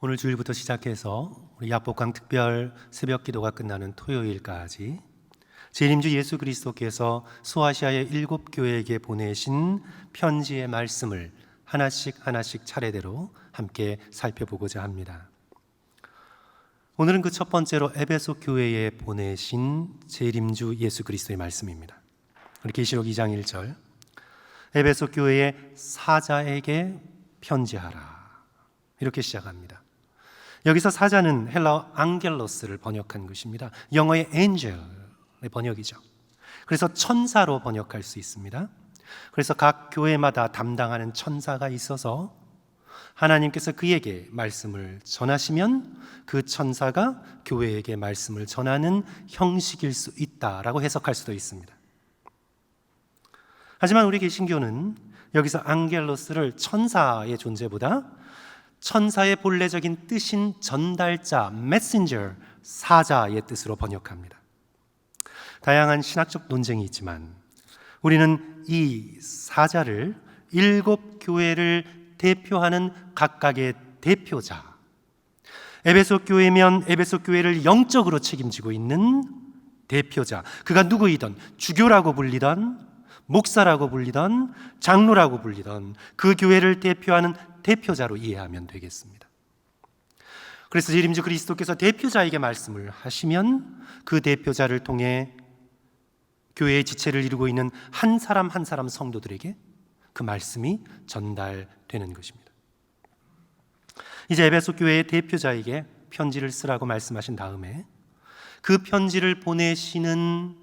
오늘 주일부터 시작해서 우리 야복강 특별 새벽 기도가 끝나는 토요일까지 재림주 예수 그리스도께서 소아시아의 7교회에게 보내신 편지의 말씀을 하나씩 차례대로 함께 살펴보고자 합니다. 오늘은 그 첫 번째로 에베소 교회에 보내신 재림주 예수 그리스도의 말씀입니다. 우리 계시록 2장 1절, 에베소 교회의 사자에게 편지하라, 이렇게 시작합니다. 여기서 사자는 헬라어 앙겔로스를 번역한 것입니다. 영어의 엔젤의 번역이죠. 그래서 천사로 번역할 수 있습니다. 그래서 각 교회마다 담당하는 천사가 있어서 하나님께서 그에게 말씀을 전하시면 그 천사가 교회에게 말씀을 전하는 형식일 수 있다라고 해석할 수도 있습니다. 하지만 우리 개신교는 여기서 앙겔로스를 천사의 존재보다 천사의 본래적인 뜻인 전달자, 메신저, 사자의 뜻으로 번역합니다. 다양한 신학적 논쟁이 있지만 우리는 이 사자를 7교회를 대표하는 각각의 대표자, 에베소 교회면 에베소 교회를 영적으로 책임지고 있는 대표자, 그가 누구이든 주교라고 불리던 목사라고 불리던 장로라고 불리던 그 교회를 대표하는 대표자로 이해하면 되겠습니다. 그래서 재림주 그리스도께서 대표자에게 말씀을 하시면 그 대표자를 통해 교회의 지체를 이루고 있는 한 사람 한 사람 성도들에게 그 말씀이 전달되는 것입니다. 이제 에베소 교회의 대표자에게 편지를 쓰라고 말씀하신 다음에 그 편지를 보내시는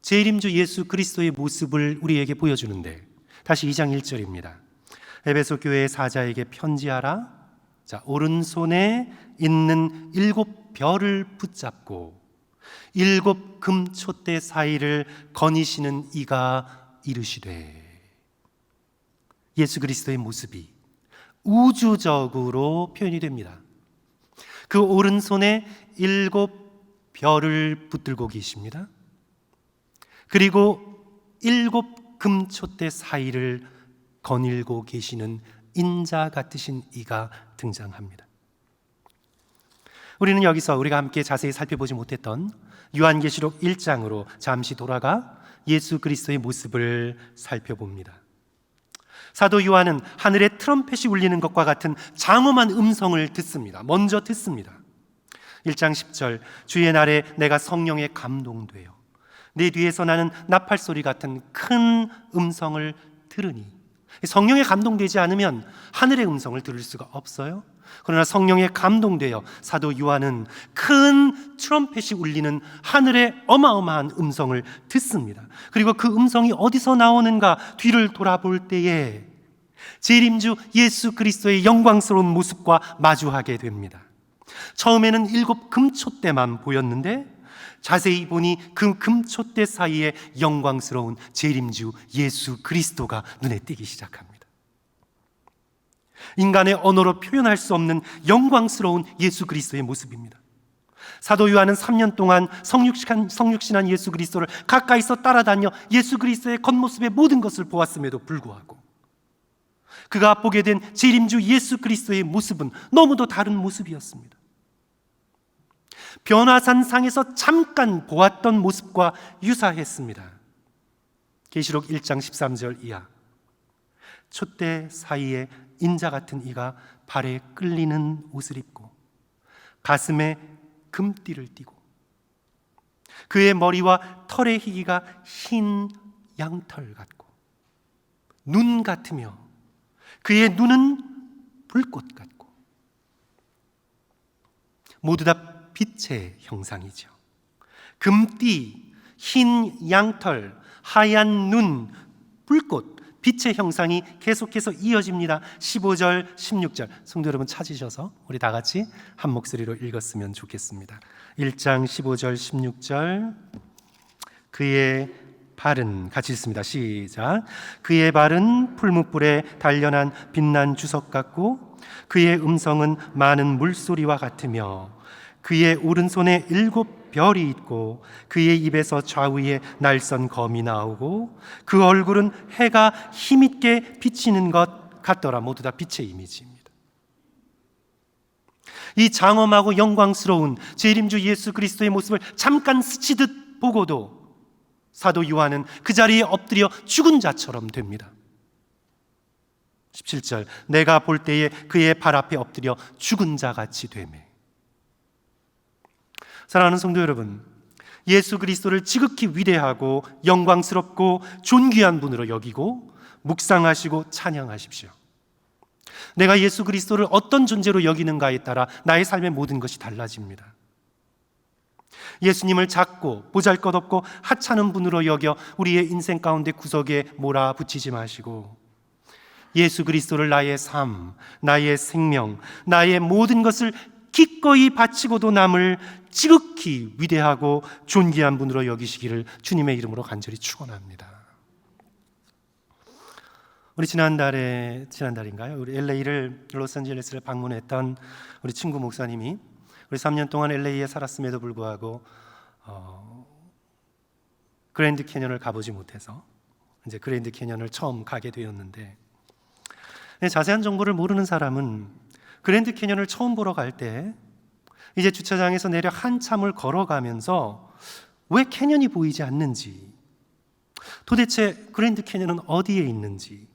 재림주 예수 그리스도의 모습을 우리에게 보여주는데, 다시 2장 1절입니다. 에베소 교회의 사자에게 편지하라. 자, 오른손에 있는 7별을 붙잡고 7 금촛대 사이를 거니시는 이가 이르시되, 예수 그리스도의 모습이 우주적으로 표현이 됩니다. 그 오른손에 7별을 붙들고 계십니다. 그리고 7 금촛대 사이를 거닐고 계시는 인자 같으신 이가 등장합니다. 우리는 여기서 우리가 함께 자세히 살펴보지 못했던 요한계시록 1장으로 잠시 돌아가 예수 그리스도의 모습을 살펴봅니다. 사도 요한은 하늘에 트럼펫이 울리는 것과 같은 장엄한 음성을 듣습니다. 먼저 듣습니다. 1장 10절, 주의 날에 내가 성령에 감동되어 내 뒤에서 나는 나팔소리 같은 큰 음성을 들으니, 성령에 감동되지 않으면 하늘의 음성을 들을 수가 없어요. 그러나 성령에 감동되어 사도 요한은 큰 트럼펫이 울리는 하늘의 어마어마한 음성을 듣습니다. 그리고 그 음성이 어디서 나오는가 뒤를 돌아볼 때에 재림주 예수 그리스도의 영광스러운 모습과 마주하게 됩니다. 처음에는 7 금촛대만 보였는데 자세히 보니 그 금촛대 사이에 영광스러운 재림주 예수 그리스도가 눈에 띄기 시작합니다. 인간의 언어로 표현할 수 없는 영광스러운 예수 그리스도의 모습입니다. 사도 요한은 3년 동안 성육신한 예수 그리스도를 가까이서 따라다녀 예수 그리스도의 겉모습의 모든 것을 보았음에도 불구하고 그가 보게 된 재림주 예수 그리스도의 모습은 너무도 다른 모습이었습니다. 변화산상에서 잠깐 보았던 모습과 유사했습니다. 계시록 1장 13절 이하, 촛대 사이에 인자 같은 이가 발에 끌리는 옷을 입고 가슴에 금띠를 띠고 그의 머리와 털의 희기가 흰 양털 같고 눈 같으며 그의 눈은 불꽃 같고, 모두 다 빛의 형상이죠. 금띠, 흰 양털, 하얀 눈, 불꽃, 빛의 형상이 계속해서 이어집니다. 15절, 16절 성도 여러분 찾으셔서 우리 다 같이 한 목소리로 읽었으면 좋겠습니다. 1장 15절, 16절, 그의 발은, 같이 읽습니다. 시작. 그의 발은 풀무불에 단련한 빛난 주석 같고 그의 음성은 많은 물소리와 같으며 그의 오른손에 7별이 있고 그의 입에서 좌우에 날선 검이 나오고 그 얼굴은 해가 힘있게 비치는 것 같더라. 모두 다 빛의 이미지입니다. 이 장엄하고 영광스러운 재림주 예수 그리스도의 모습을 잠깐 스치듯 보고도 사도 요한은 그 자리에 엎드려 죽은 자처럼 됩니다. 17절, 내가 볼 때에 그의 발 앞에 엎드려 죽은 자같이 되매. 사랑하는 성도 여러분, 예수 그리스도를 지극히 위대하고 영광스럽고 존귀한 분으로 여기고 묵상하시고 찬양하십시오. 내가 예수 그리스도를 어떤 존재로 여기는가에 따라 나의 삶의 모든 것이 달라집니다. 예수님을 작고 보잘것없고 하찮은 분으로 여겨 우리의 인생 가운데 구석에 몰아붙이지 마시고 예수 그리스도를 나의 삶, 나의 생명, 나의 모든 것을 기꺼이 바치고도 남을 지극히 위대하고 존귀한 분으로 여기시기를 주님의 이름으로 간절히 축원합니다. 우리 지난달인가요? 우리 LA를, 로스앤젤레스를 방문했던 우리 친구 목사님이 우리 3년 동안 LA에 살았음에도 불구하고 그랜드 캐년을 가보지 못해서 이제 그랜드 캐년을 처음 가게 되었는데, 자세한 정보를 모르는 사람은 그랜드 캐년을 처음 보러 갈 때 이제 주차장에서 내려 한참을 걸어가면서 왜 캐년이 보이지 않는지, 도대체 그랜드 캐년은 어디에 있는지,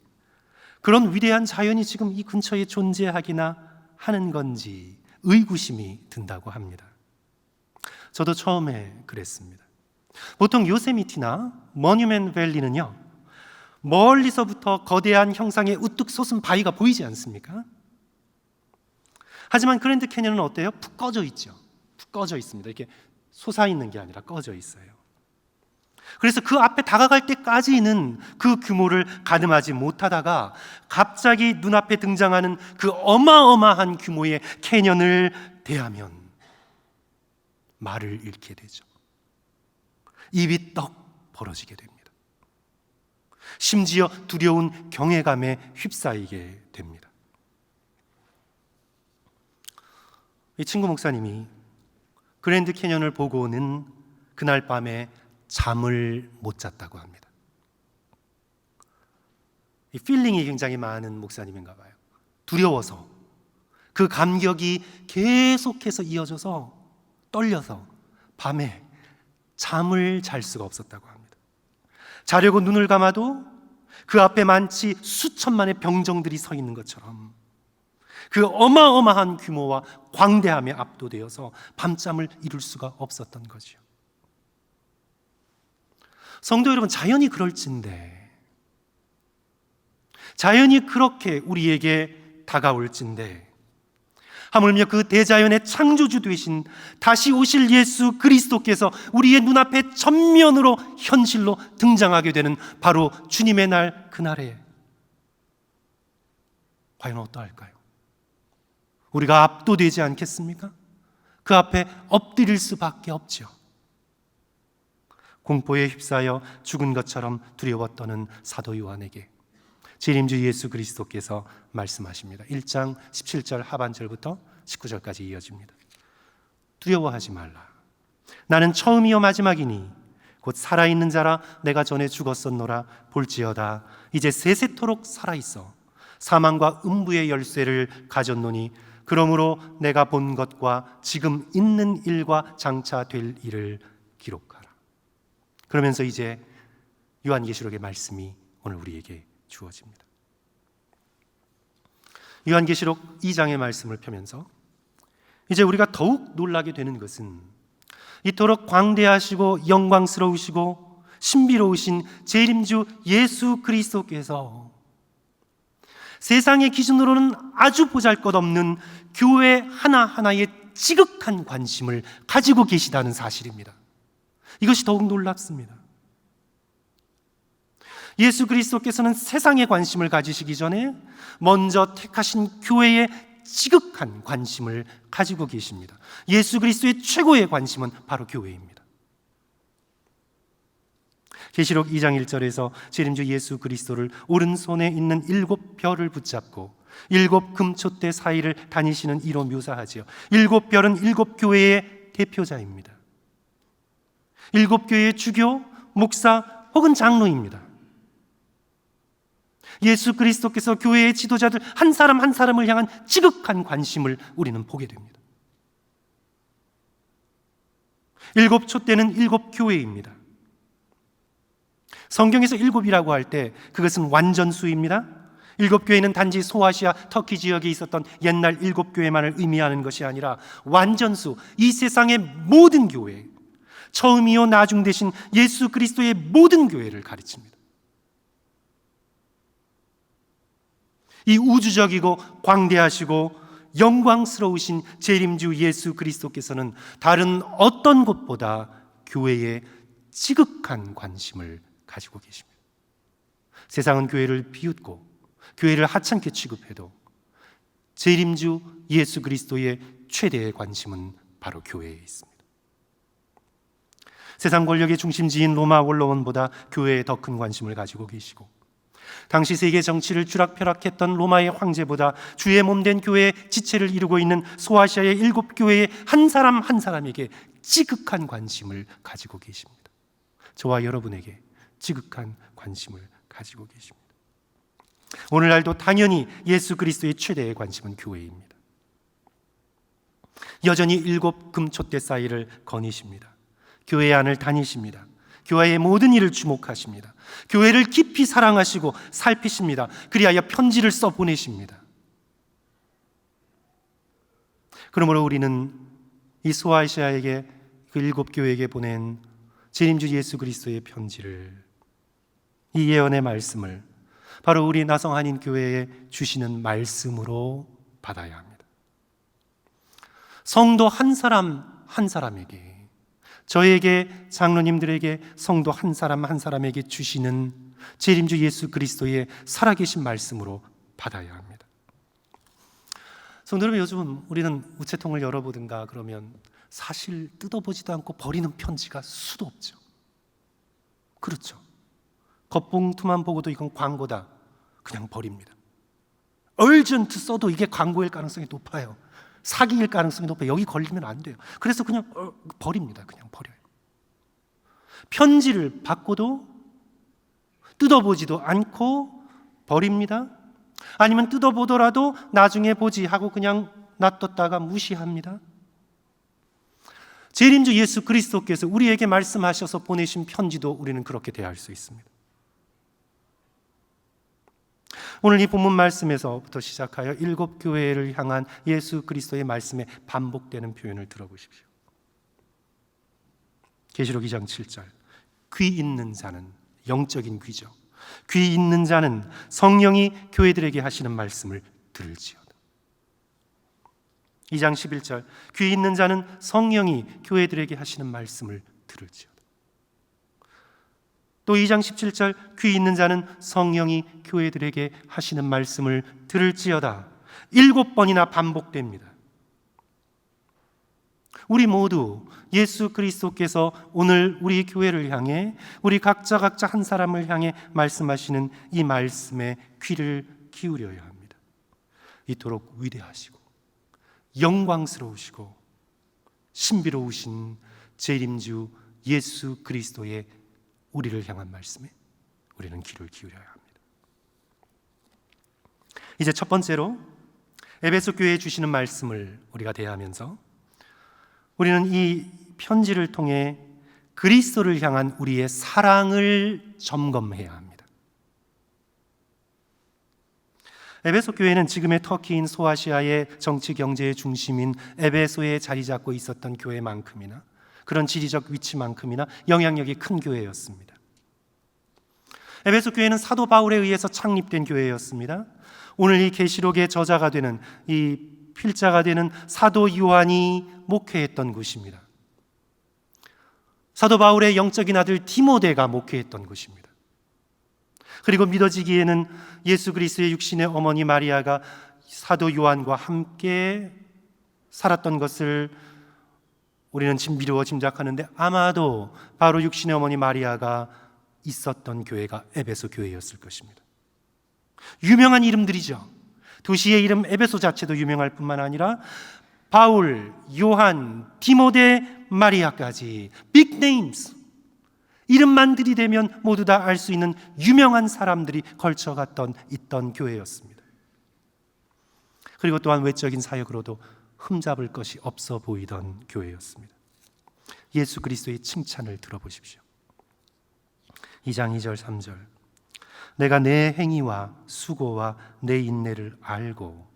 그런 위대한 자연이 지금 이 근처에 존재하기나 하는 건지 의구심이 든다고 합니다. 저도 처음에 그랬습니다. 보통 요세미티나 머뉴멘 밸리는요, 멀리서부터 거대한 형상의 우뚝 솟은 바위가 보이지 않습니까? 하지만 그랜드 캐년은 어때요? 푹 꺼져 있죠. 푹 꺼져 있습니다. 이렇게 솟아있는 게 아니라 꺼져 있어요. 그래서 그 앞에 다가갈 때까지는 그 규모를 가늠하지 못하다가 갑자기 눈앞에 등장하는 그 어마어마한 규모의 캐년을 대하면 말을 잃게 되죠. 입이 떡 벌어지게 됩니다. 심지어 두려운 경외감에 휩싸이게 됩니다. 이 친구 목사님이 그랜드 캐년을 보고는 그날 밤에 잠을 못 잤다고 합니다. 이 필링이 굉장히 많은 목사님인가 봐요. 두려워서 그 감격이 계속해서 이어져서 떨려서 밤에 잠을 잘 수가 없었다고 합니다. 자려고 눈을 감아도 그 앞에 많지 수천만의 병정들이 서 있는 것처럼 그 어마어마한 규모와 광대함에 압도되어서 밤잠을 이룰 수가 없었던 거죠. 성도 여러분, 자연이 그럴진데, 자연이 그렇게 우리에게 다가올진데, 하물며 그 대자연의 창조주 되신 다시 오실 예수 그리스도께서 우리의 눈앞에 전면으로 현실로 등장하게 되는 바로 주님의 날, 그날에 과연 어떠할까요? 우리가 압도되지 않겠습니까? 그 앞에 엎드릴 수밖에 없죠. 공포에 휩싸여 죽은 것처럼 두려워 떠는 사도 요한에게 재림주 예수 그리스도께서 말씀하십니다. 1장 17절 하반절부터 19절까지 이어집니다. 두려워하지 말라. 나는 처음이요 마지막이니 곧 살아있는 자라. 내가 전에 죽었었노라. 볼지어다 이제 세세토록 살아있어 사망과 음부의 열쇠를 가졌노니 그러므로 내가 본 것과 지금 있는 일과 장차 될 일을 기록하라. 그러면서 이제 요한계시록의 말씀이 오늘 우리에게 주어집니다. 요한계시록 2장의 말씀을 펴면서 이제 우리가 더욱 놀라게 되는 것은 이토록 광대하시고 영광스러우시고 신비로우신 재림주 예수 그리스도께서 세상의 기준으로는 아주 보잘것없는 교회 하나하나에 지극한 관심을 가지고 계시다는 사실입니다. 이것이 더욱 놀랍습니다. 예수 그리스도께서는 세상에 관심을 가지시기 전에 먼저 택하신 교회에 지극한 관심을 가지고 계십니다. 예수 그리스도의 최고의 관심은 바로 교회입니다. 계시록 2장 1절에서 재림주 예수 그리스도를 오른손에 있는 7별을 붙잡고 7 금촛대 사이를 다니시는 이로 묘사하지요. 7별은 7교회의 대표자입니다. 7교회의 주교, 목사 혹은 장로입니다. 예수 그리스도께서 교회의 지도자들 한 사람 한 사람을 향한 지극한 관심을 우리는 보게 됩니다. 일곱 촛대는 일곱 교회입니다. 성경에서 일곱이라고 할 때 그것은 완전수입니다. 일곱 교회는 단지 소아시아 터키 지역에 있었던 옛날 일곱 교회만을 의미하는 것이 아니라 완전수, 이 세상의 모든 교회, 처음이요 나중 되신 예수 그리스도의 모든 교회를 가르칩니다. 이 우주적이고 광대하시고 영광스러우신 재림주 예수 그리스도께서는 다른 어떤 곳보다 교회에 지극한 관심을 가지고 계십니다. 세상은 교회를 비웃고 교회를 하찮게 취급해도 재림주 예수 그리스도의 최대의 관심은 바로 교회에 있습니다. 세상 권력의 중심지인 로마 원로원보다 교회에 더 큰 관심을 가지고 계시고, 당시 세계 정치를 쥐락펴락했던 로마의 황제보다 주의 몸된 교회의 지체를 이루고 있는 소아시아의 일곱 교회의 한 사람 한 사람에게 지극한 관심을 가지고 계십니다. 저와 여러분에게 지극한 관심을 가지고 계십니다. 오늘날도 당연히 예수 그리스도의 최대의 관심은 교회입니다. 여전히 일곱 금촛대 사이를 거니십니다. 교회 안을 다니십니다. 교회의 모든 일을 주목하십니다. 교회를 깊이 사랑하시고 살피십니다. 그리하여 편지를 써 보내십니다. 그러므로 우리는 이 소아시아에게, 그 일곱 교회에게 보낸 재림주 예수 그리스도의 편지를, 이 예언의 말씀을 바로 우리 나성 한인 교회에 주시는 말씀으로 받아야 합니다. 성도 한 사람 한 사람에게, 저에게, 장로님들에게, 성도 한 사람 한 사람에게 주시는 재림주 예수 그리스도의 살아계신 말씀으로 받아야 합니다. 성도 여러분, 요즘 우리는 우체통을 열어보든가 그러면 사실 뜯어보지도 않고 버리는 편지가 수도 없죠. 그렇죠. 겉봉투만 보고도 이건 광고다, 그냥 버립니다. 얼전트 써도 이게 광고일 가능성이 높아요. 사기일 가능성이 높아요. 여기 걸리면 안 돼요. 그래서 그냥 버립니다. 그냥 버려요. 편지를 받고도 뜯어보지도 않고 버립니다. 아니면 뜯어보더라도 나중에 보지 하고 그냥 놔뒀다가 무시합니다. 재림주 예수 그리스도께서 우리에게 말씀하셔서 보내신 편지도 우리는 그렇게 대할 수 있습니다. 오늘 이 본문 말씀에서부터 시작하여 일곱 교회를 향한 예수 그리스도의 말씀에 반복되는 표현을 들어보십시오. 계시록 2장 7절, 귀 있는 자는, 영적인 귀죠, 귀 있는 자는 성령이 교회들에게 하시는 말씀을 들을지어다. 2장 11절, 귀 있는 자는 성령이 교회들에게 하시는 말씀을 들을지어다. 또 2장 17절, 귀 있는 자는 성령이 교회들에게 하시는 말씀을 들을지어다. 7번이나 반복됩니다. 우리 모두 예수 그리스도께서 오늘 우리 교회를 향해, 우리 각자 한 사람을 향해 말씀하시는 이 말씀에 귀를 기울여야 합니다. 이토록 위대하시고 영광스러우시고 신비로우신 재림주 예수 그리스도의 우리를 향한 말씀에 우리는 귀를 기울여야 합니다. 이제 첫 번째로 에베소 교회에 주시는 말씀을 우리가 대하면서 우리는 이 편지를 통해 그리스도를 향한 우리의 사랑을 점검해야 합니다. 에베소 교회는 지금의 터키인 소아시아의 정치 경제의 중심인 에베소에 자리 잡고 있었던 교회만큼이나, 그런 지리적 위치만큼이나 영향력이 큰 교회였습니다. 에베소 교회는 사도 바울에 의해서 창립된 교회였습니다. 오늘 이 계시록의 저자가 되는, 이 필자가 되는 사도 요한이 목회했던 곳입니다. 사도 바울의 영적인 아들 디모데가 목회했던 곳입니다. 그리고 믿어지기에는 예수 그리스도의 육신의 어머니 마리아가 사도 요한과 함께 살았던 것을 우리는 미루어 짐작하는데, 아마도 바로 육신의 어머니 마리아가 있었던 교회가 에베소 교회였을 것입니다. 유명한 이름들이죠. 도시의 이름 에베소 자체도 유명할 뿐만 아니라 바울, 요한, 디모데, 마리아까지 빅 네임스, 이름만 들이대면 모두 다 알 수 있는 유명한 사람들이 걸쳐갔던 있던 교회였습니다. 그리고 또한 외적인 사역으로도 흠잡을 것이 없어 보이던 교회였습니다. 예수 그리스도의 칭찬을 들어보십시오. 2장 2절 3절. 내가 내 행위와 수고와 내 인내를 알고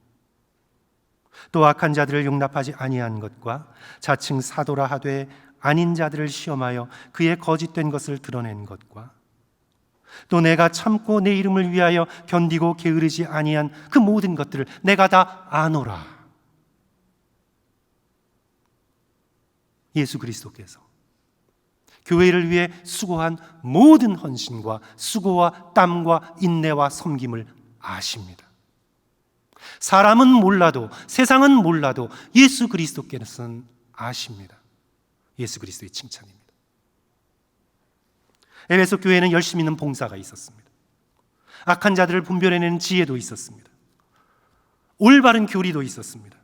또 악한 자들을 용납하지 아니한 것과 자칭 사도라 하되 아닌 자들을 시험하여 그의 거짓된 것을 드러낸 것과 또 내가 참고 내 이름을 위하여 견디고 게으르지 아니한 그 모든 것들을 내가 다 아노라. 예수 그리스도께서 교회를 위해 수고한 모든 헌신과 수고와 땀과 인내와 섬김을 아십니다. 사람은 몰라도, 세상은 몰라도 예수 그리스도께서는 아십니다. 예수 그리스도의 칭찬입니다. 에베소 교회는 열심히 있는 봉사가 있었습니다. 악한 자들을 분별해내는 지혜도 있었습니다. 올바른 교리도 있었습니다.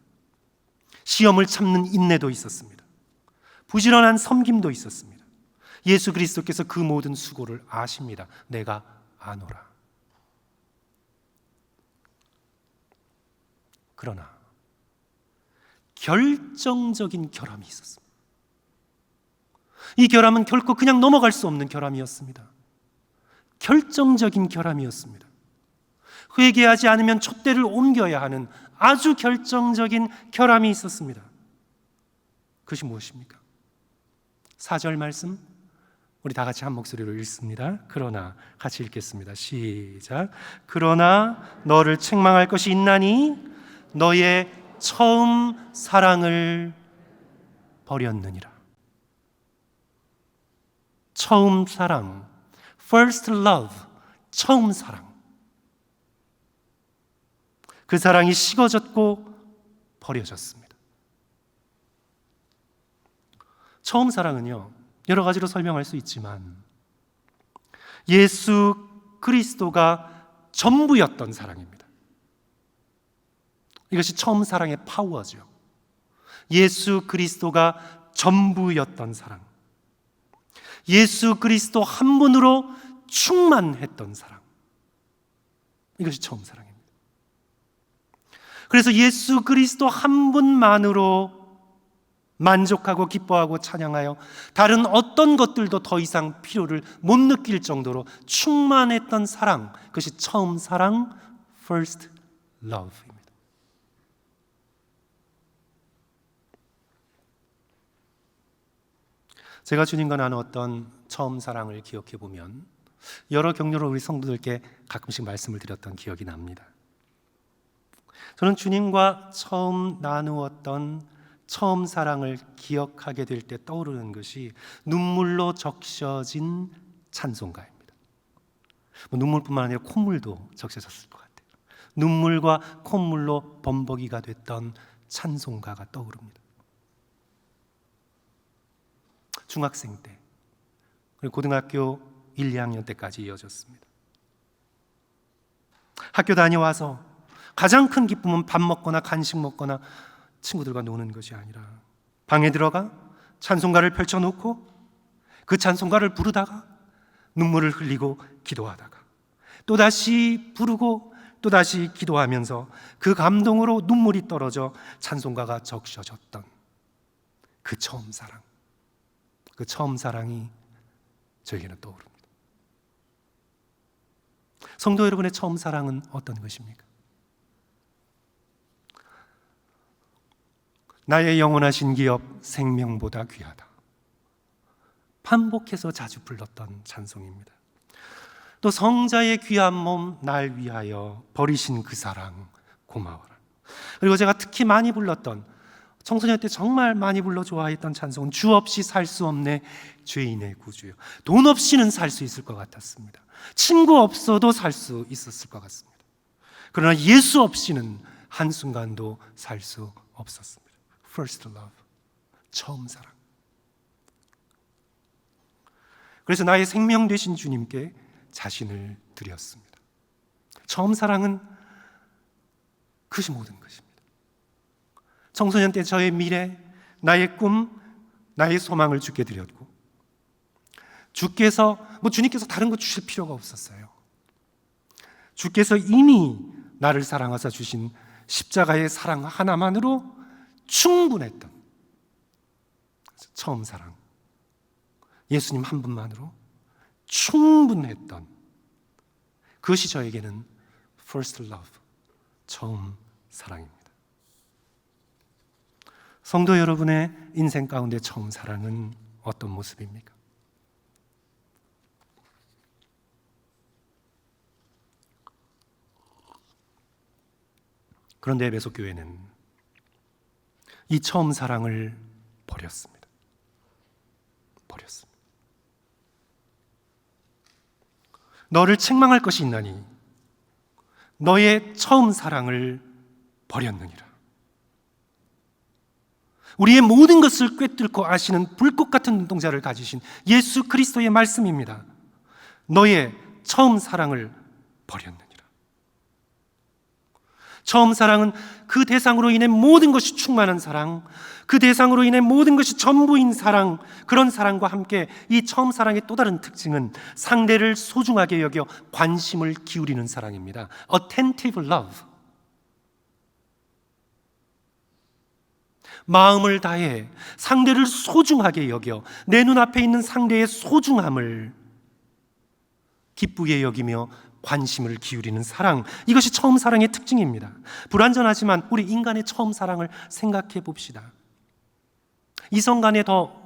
시험을 참는 인내도 있었습니다. 부지런한 섬김도 있었습니다. 예수 그리스도께서 그 모든 수고를 아십니다. 내가 아노라. 그러나 결정적인 결함이 있었습니다. 이 결함은 결코 그냥 넘어갈 수 없는 결함이었습니다. 결정적인 결함이었습니다. 회개하지 않으면 촛대를 옮겨야 하는 아주 결정적인 결함이 있었습니다. 그것이 무엇입니까? 4절 말씀 우리 다 같이 한 목소리로 읽습니다. 그러나 같이 읽겠습니다. 시작. 그러나 너를 책망할 것이 있나니 너의 처음 사랑을 버렸느니라. 처음 사랑, first love, 처음 사랑. 그 사랑이 식어졌고 버려졌습니다. 처음 사랑은요, 여러 가지로 설명할 수 있지만 예수 그리스도가 전부였던 사랑입니다. 이것이 처음 사랑의 파워죠. 예수 그리스도가 전부였던 사랑. 예수 그리스도 한 분으로 충만했던 사랑. 이것이 처음 사랑입니다. 그래서 예수 그리스도 한 분만으로 만족하고 기뻐하고 찬양하여 다른 어떤 것들도 더 이상 필요를 못 느낄 정도로 충만했던 사랑, 그것이 처음 사랑, first love입니다. 제가 주님과 나누었던 처음 사랑을 기억해 보면 여러 경로로 우리 성도들께 가끔씩 말씀을 드렸던 기억이 납니다. 저는 주님과 처음 나누었던 처음 사랑을 기억하게 될 때 떠오르는 것이 눈물로 적셔진 찬송가입니다. 눈물뿐만 아니라 콧물도 적셔졌을 것 같아요. 눈물과 콧물로 범벅이가 됐던 찬송가가 떠오릅니다. 중학생 때 그리고 고등학교 1, 2학년 때까지 이어졌습니다. 학교 다녀와서 가장 큰 기쁨은 밥 먹거나 간식 먹거나 친구들과 노는 것이 아니라 방에 들어가 찬송가를 펼쳐놓고 그 찬송가를 부르다가 눈물을 흘리고 기도하다가 또다시 부르고 또다시 기도하면서 그 감동으로 눈물이 떨어져 찬송가가 적셔졌던 그 처음 사랑, 그 처음 사랑이 저에게는 떠오릅니다. 성도 여러분의 처음 사랑은 어떤 것입니까? 나의 영원하신 기업 생명보다 귀하다. 반복해서 자주 불렀던 찬송입니다. 또 성자의 귀한 몸 날 위하여 버리신 그 사랑 고마워라. 그리고 제가 특히 많이 불렀던, 청소년 때 정말 많이 불러 좋아했던 찬송은 주 없이 살 수 없네 죄인의 구주요. 돈 없이는 살 수 있을 것 같았습니다. 친구 없어도 살 수 있었을 것 같습니다. 그러나 예수 없이는 한순간도 살 수 없었습니다. First love, 처음 사랑. 그래서 나의 생명 되신 주님께 자신을 드렸습니다. 처음 사랑은 그것이 모든 것입니다. 청소년 때 저의 미래, 나의 꿈, 나의 소망을 주께 드렸고, 주께서 주님께서 다른 거 주실 필요가 없었어요. 주께서 이미 나를 사랑하사 주신 십자가의 사랑 하나만으로 충분했던 처음 사랑, 예수님 한 분만으로 충분했던, 그것이 저에게는 first love, 처음 사랑입니다. 성도 여러분의 인생 가운데 처음 사랑은 어떤 모습입니까? 그런데 에베소 교회는 이 처음 사랑을 버렸습니다. 너를 책망할 것이 있나니 너의 처음 사랑을 버렸느니라. 우리의 모든 것을 꿰뚫고 아시는 불꽃 같은 눈동자를 가지신 예수 그리스도의 말씀입니다. 너의 처음 사랑을 버렸느니라. 처음 사랑은 그 대상으로 인해 모든 것이 충만한 사랑, 그 대상으로 인해 모든 것이 전부인 사랑, 그런 사랑과 함께 이 처음 사랑의 또 다른 특징은 상대를 소중하게 여겨 관심을 기울이는 사랑입니다. Attentive love. 마음을 다해 상대를 소중하게 여겨 내 눈앞에 있는 상대의 소중함을 기쁘게 여기며 관심을 기울이는 사랑, 이것이 처음 사랑의 특징입니다. 불완전하지만 우리 인간의 처음 사랑을 생각해 봅시다. 이성 간에 더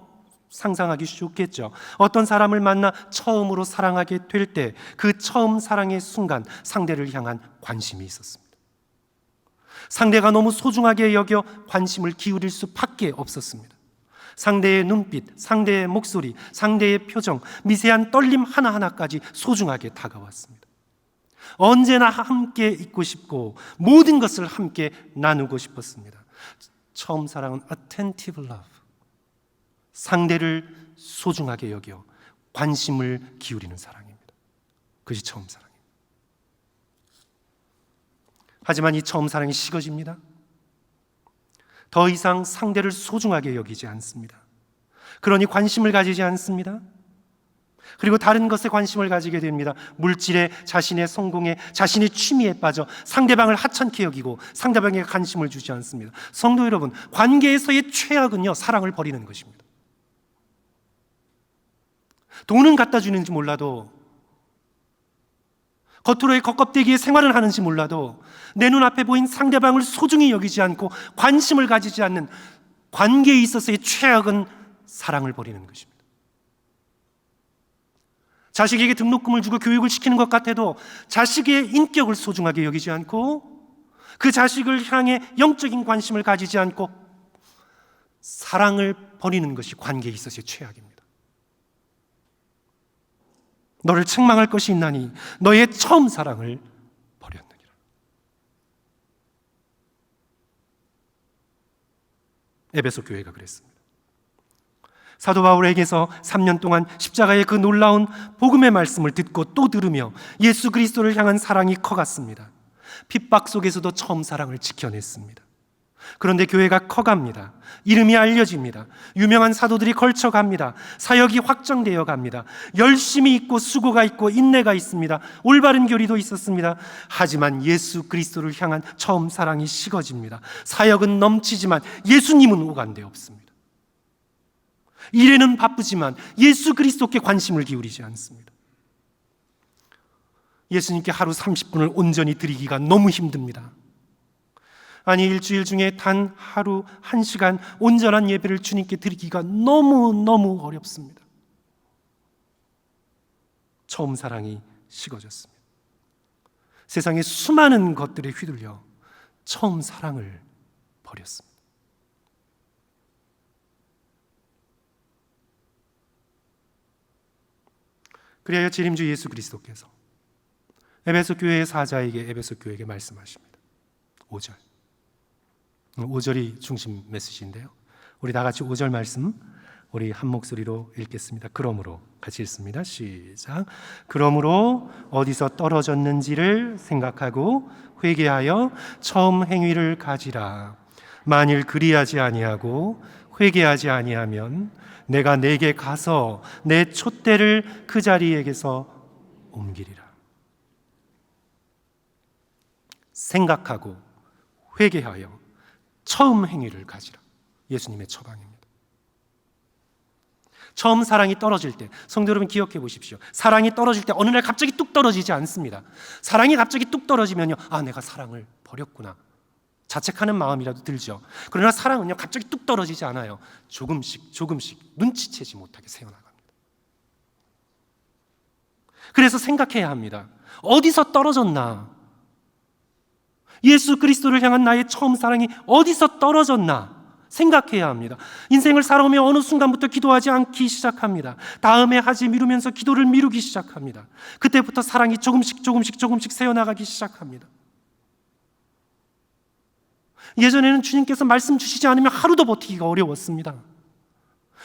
상상하기 좋겠죠. 어떤 사람을 만나 처음으로 사랑하게 될 때 그 처음 사랑의 순간 상대를 향한 관심이 있었습니다. 상대가 너무 소중하게 여겨 관심을 기울일 수밖에 없었습니다. 상대의 눈빛, 상대의 목소리, 상대의 표정, 미세한 떨림 하나하나까지 소중하게 다가왔습니다. 언제나 함께 있고 싶고 모든 것을 함께 나누고 싶었습니다. 처음 사랑은 attentive love, 상대를 소중하게 여겨 관심을 기울이는 사랑입니다. 그것이 처음 사랑입니다. 하지만 이 처음 사랑이 식어집니다. 더 이상 상대를 소중하게 여기지 않습니다. 그러니 관심을 가지지 않습니다. 그리고 다른 것에 관심을 가지게 됩니다. 물질에, 자신의 성공에, 자신의 취미에 빠져 상대방을 하찮게 여기고 상대방에게 관심을 주지 않습니다. 성도 여러분, 관계에서의 최악은요, 사랑을 버리는 것입니다. 돈은 갖다 주는지 몰라도, 겉으로의 겉껍데기의 생활을 하는지 몰라도 내 눈앞에 보인 상대방을 소중히 여기지 않고 관심을 가지지 않는 관계에 있어서의 최악은 사랑을 버리는 것입니다. 자식에게 등록금을 주고 교육을 시키는 것 같아도 자식의 인격을 소중하게 여기지 않고 그 자식을 향해 영적인 관심을 가지지 않고 사랑을 버리는 것이 관계에 있어서의 최악입니다. 너를 책망할 것이 있나니 너의 처음 사랑을 버렸느니라. 에베소 교회가 그랬습니다. 사도 바울에게서 3년 동안 십자가의 그 놀라운 복음의 말씀을 듣고 또 들으며 예수 그리스도를 향한 사랑이 커갔습니다. 핍박 속에서도 처음 사랑을 지켜냈습니다. 그런데 교회가 커갑니다. 이름이 알려집니다. 유명한 사도들이 걸쳐갑니다. 사역이 확정되어 갑니다. 열심이 있고 수고가 있고 인내가 있습니다. 올바른 교리도 있었습니다. 하지만 예수 그리스도를 향한 처음 사랑이 식어집니다. 사역은 넘치지만 예수님은 오간데 없습니다. 일에는 바쁘지만 예수 그리스도께 관심을 기울이지 않습니다. 예수님께 하루 30분을 온전히 드리기가 너무 힘듭니다. 아니, 일주일 중에 단 하루 1시간 온전한 예배를 주님께 드리기가 너무너무 어렵습니다. 처음 사랑이 식어졌습니다. 세상의 수많은 것들에 휘둘려 처음 사랑을 버렸습니다. 그리하여 재림주 예수 그리스도께서 에베소 교회의 사자에게, 에베소 교회에게 말씀하십니다. 5절이 중심 메시지인데요, 우리 다 같이 5절 말씀 우리 한 목소리로 읽겠습니다. 그러므로 같이 읽습니다. 시작. 그러므로 어디서 떨어졌는지를 생각하고 회개하여 처음 행위를 가지라. 만일 그리하지 아니하고 회개하지 아니하면 내가 내게 가서 내 촛대를 그 자리에게서 옮기리라. 생각하고 회개하여 처음 행위를 가지라. 예수님의 처방입니다. 처음 사랑이 떨어질 때, 성도 여러분 기억해 보십시오. 사랑이 떨어질 때 어느 날 갑자기 뚝 떨어지지 않습니다. 사랑이 갑자기 뚝 떨어지면요, 아, 내가 사랑을 버렸구나, 자책하는 마음이라도 들죠. 그러나 사랑은요, 갑자기 뚝 떨어지지 않아요. 조금씩 눈치채지 못하게 새어나갑니다. 그래서 생각해야 합니다. 어디서 떨어졌나? 예수 그리스도를 향한 나의 처음 사랑이 어디서 떨어졌나 생각해야 합니다. 인생을 살아오며 어느 순간부터 기도하지 않기 시작합니다. 다음에 하지 미루면서 기도를 미루기 시작합니다. 그때부터 사랑이 조금씩 새어나가기 시작합니다. 예전에는 주님께서 말씀 주시지 않으면 하루도 버티기가 어려웠습니다.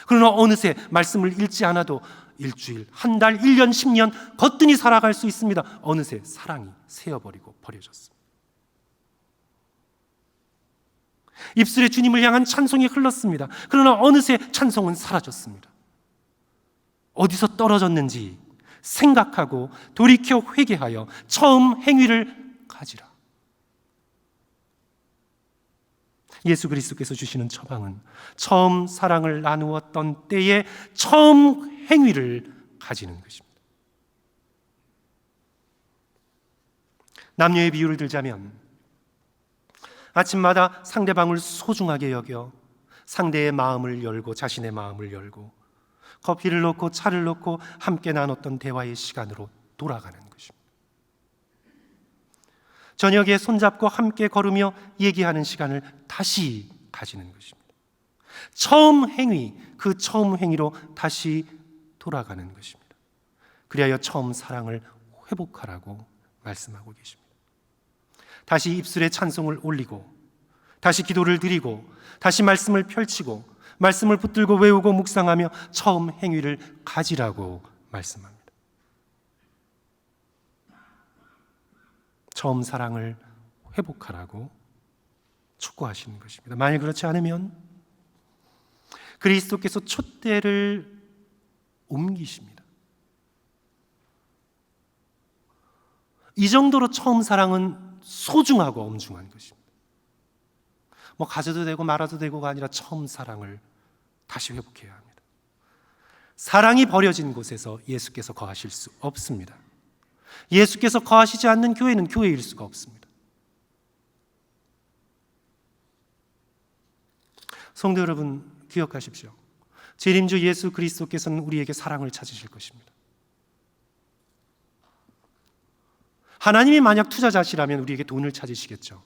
그러나 어느새 말씀을 읽지 않아도 일주일, 한 달, 1년, 10년 거뜬히 살아갈 수 있습니다. 어느새 사랑이 새어버리고 버려졌습니다. 입술에 주님을 향한 찬송이 흘렀습니다. 그러나 어느새 찬송은 사라졌습니다. 어디서 떨어졌는지 생각하고 돌이켜 회개하여 처음 행위를 가지라. 예수 그리스도께서 주시는 처방은 처음 사랑을 나누었던 때에 처음 행위를 가지는 것입니다. 남녀의 비유를 들자면 아침마다 상대방을 소중하게 여겨 상대의 마음을 열고 자신의 마음을 열고 커피를 놓고 차를 놓고 함께 나눴던 대화의 시간으로 돌아가는 것입니다. 저녁에 손잡고 함께 걸으며 얘기하는 시간을 다시 가지는 것입니다. 처음 행위, 그 처음 행위로 다시 돌아가는 것입니다. 그리하여 처음 사랑을 회복하라고 말씀하고 계십니다. 다시 입술에 찬송을 올리고 다시 기도를 드리고 다시 말씀을 펼치고 말씀을 붙들고 외우고 묵상하며 처음 행위를 가지라고 말씀합니다. 처음 사랑을 회복하라고 촉구하시는 것입니다. 만약 그렇지 않으면 그리스도께서 촛대를 옮기십니다. 이 정도로 처음 사랑은 소중하고 엄중한 것입니다. 뭐 가져도 되고 말아도 되고가 아니라 처음 사랑을 다시 회복해야 합니다. 사랑이 버려진 곳에서 예수께서 거하실 수 없습니다. 예수께서 거하시지 않는 교회는 교회일 수가 없습니다. 성도 여러분 기억하십시오. 재림주 예수 그리스도께서는 우리에게 사랑을 찾으실 것입니다. 하나님이 만약 투자자시라면 우리에게 돈을 찾으시겠죠.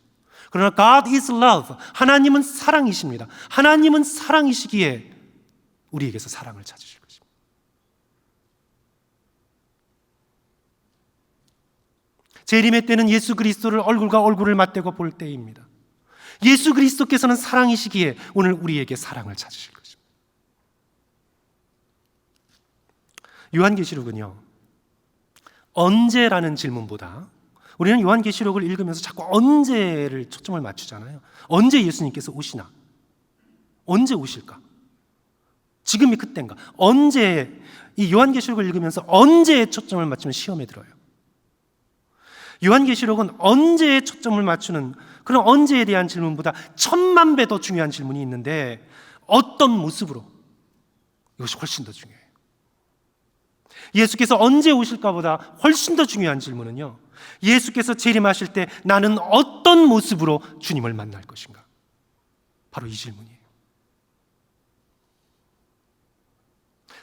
그러나 God is love. 하나님은 사랑이십니다. 하나님은 사랑이시기에 우리에게서 사랑을 찾으실 것입니다. 재림의 때는 예수 그리스도를 얼굴과 얼굴을 맞대고 볼 때입니다. 예수 그리스도께서는 사랑이시기에 오늘 우리에게 사랑을 찾으실 것입니다. 요한계시록은요, 언제라는 질문보다 우리는 요한계시록을 읽으면서 자꾸 언제를 초점을 맞추잖아요. 언제 예수님께서 오시나? 언제 오실까? 지금이 그때인가? 언제, 이 요한계시록을 읽으면서 언제에 초점을 맞추면 시험에 들어요. 요한계시록은 언제에 초점을 맞추는 그런 언제에 대한 질문보다 1000만 배 더 중요한 질문이 있는데 어떤 모습으로? 이것이 훨씬 더 중요해요. 예수께서 언제 오실까보다 훨씬 더 중요한 질문은요, 예수께서 재림하실 때 나는 어떤 모습으로 주님을 만날 것인가? 바로 이 질문이에요.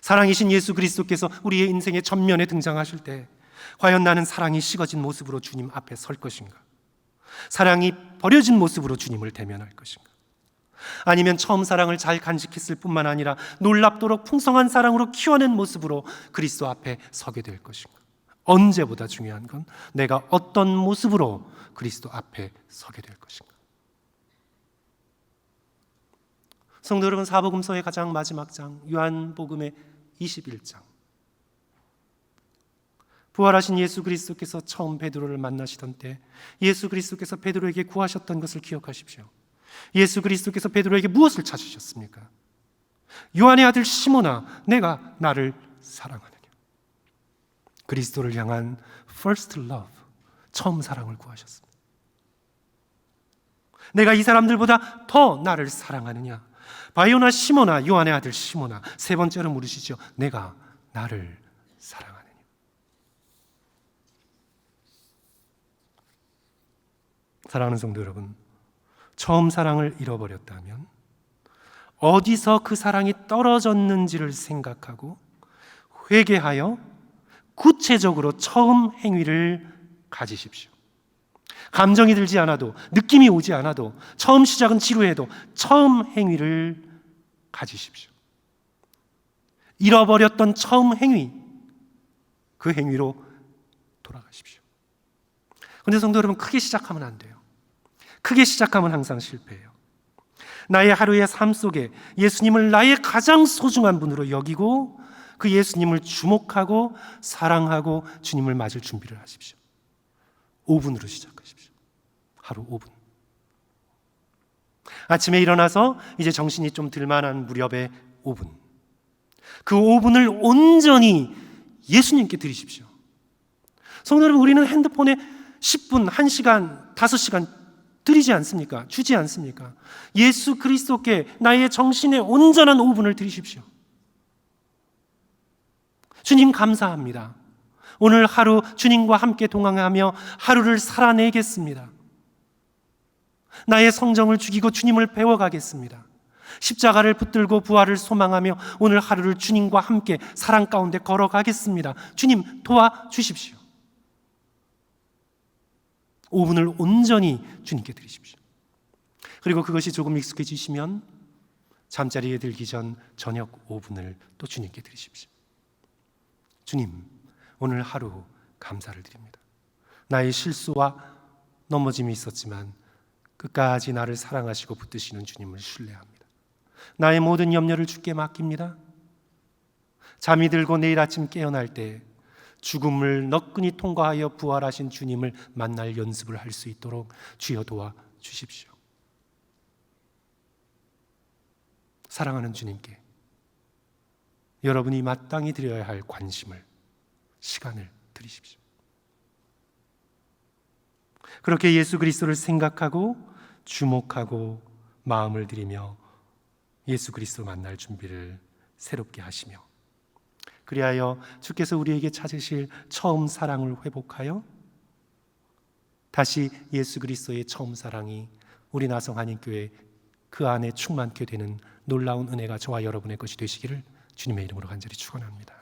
사랑이신 예수 그리스도께서 우리의 인생의 전면에 등장하실 때 과연 나는 사랑이 식어진 모습으로 주님 앞에 설 것인가? 사랑이 버려진 모습으로 주님을 대면할 것인가? 아니면 처음 사랑을 잘 간직했을 뿐만 아니라 놀랍도록 풍성한 사랑으로 키워낸 모습으로 그리스도 앞에 서게 될 것인가? 언제보다 중요한 건 내가 어떤 모습으로 그리스도 앞에 서게 될 것인가? 성도 여러분, 사복음서의 가장 마지막 장 요한복음의 21장, 부활하신 예수 그리스도께서 처음 베드로를 만나시던 때 예수 그리스도께서 베드로에게 구하셨던 것을 기억하십시오. 예수 그리스도께서 베드로에게 무엇을 찾으셨습니까? 요한의 아들 시몬아, 내가 나를 사랑하느냐? 그리스도를 향한 first love, 처음 사랑을 구하셨습니다. 내가 이 사람들보다 더 나를 사랑하느냐? 바요나 시모나, 요한의 아들 시모나, 세 번째로 물으시죠. 내가 나를 사랑하느냐? 사랑하는 성도 여러분, 처음 사랑을 잃어버렸다면 어디서 그 사랑이 떨어졌는지를 생각하고 회개하여 구체적으로 처음 행위를 가지십시오. 감정이 들지 않아도, 느낌이 오지 않아도, 처음 시작은 지루해도 처음 행위를 가지십시오. 잃어버렸던 처음 행위, 그 행위로 돌아가십시오. 그런데 성도 여러분, 크게 시작하면 안 돼요. 크게 시작하면 항상 실패해요. 나의 하루의 삶 속에 예수님을 나의 가장 소중한 분으로 여기고 그 예수님을 주목하고 사랑하고 주님을 맞을 준비를 하십시오. 5분으로 시작하십시오. 하루 5분. 아침에 일어나서 이제 정신이 좀 들만한 무렵에 5분. 그 5분을 온전히 예수님께 드리십시오. 성도 여러분, 우리는 핸드폰에 10분, 1시간, 5시간 드리지 않습니까? 주지 않습니까? 예수 그리스도께 나의 정신의 온전한 5분을 드리십시오. 주님 감사합니다. 오늘 하루 주님과 함께 동행하며 하루를 살아내겠습니다. 나의 성정을 죽이고 주님을 배워가겠습니다. 십자가를 붙들고 부활을 소망하며 오늘 하루를 주님과 함께 사랑 가운데 걸어가겠습니다. 주님 도와주십시오. 5분을 온전히 주님께 드리십시오. 그리고 그것이 조금 익숙해지시면 잠자리에 들기 전 저녁 5분을 또 주님께 드리십시오. 주님, 오늘 하루 감사를 드립니다. 나의 실수와 넘어짐이 있었지만 끝까지 나를 사랑하시고 붙드시는 주님을 신뢰합니다. 나의 모든 염려를 주께 맡깁니다. 잠이 들고 내일 아침 깨어날 때 죽음을 너끈히 통과하여 부활하신 주님을 만날 연습을 할 수 있도록 주여 도와주십시오. 사랑하는 주님께 여러분이 마땅히 드려야 할 관심을, 시간을 드리십시오. 그렇게 예수 그리스도를 생각하고 주목하고 마음을 들이며 예수 그리스도 만날 준비를 새롭게 하시며, 그리하여 주께서 우리에게 찾으실 처음 사랑을 회복하여 다시 예수 그리스도의 처음 사랑이 우리 나성 한인교회 그 안에 충만케 되는 놀라운 은혜가 저와 여러분의 것이 되시기를 주님의 이름으로 간절히 축원합니다.